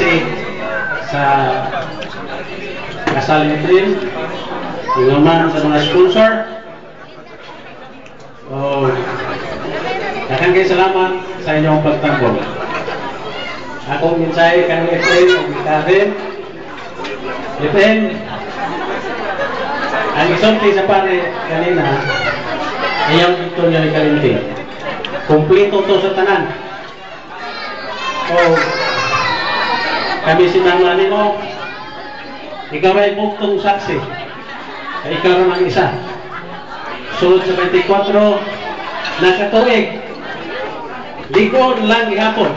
saksi sa kasal ni Trin, naman sa mga sponsor. Daghang kayo salamat sa inyong pagtanggol. Akong minsay kang Efren o Karen. Efren, ang isulti sa pare kanina, ayaw dito niya ni Kalinti. Kumplito to sa tanan. Kami sinanglan mo, ikaw ay buktong saksi. Ikaw rin ang isa. Sunod sa 24, nakatuig. Likod lang ihapon.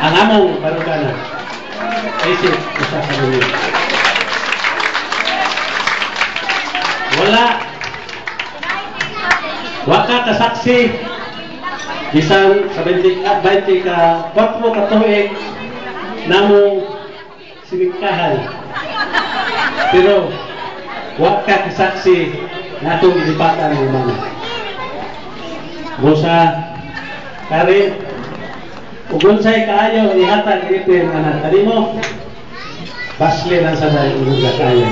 Ang among paruganan. Isip, isa sa mga. Waka kasaksi. Isang sa 24 katuig namong sinigkahan. Pero waka kasaksi na itong ilipatan ng mga. Busa, Karin, ugunsay kaayo, ihatag ipin, anak, tali mo, basli lang sa dahil ugunsa kaayo.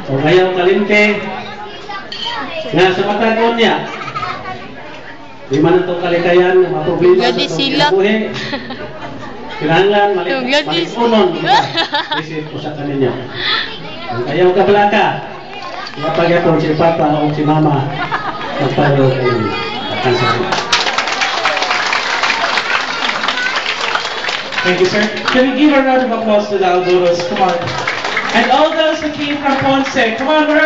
So, ngayon Kalinti, nga sa matagon niya, di man itong kalikayan, maproblema sa itong kinabuhi, kinahanglan, malikunon, isip ko sa kaninyo. Ayaw ka pala ka, napag-ipon si Papa o si Mama, magparo kayo. Thank you, sir. Can we give a round of applause to the Alduros? Come on. And all those who came from Ponce, come on.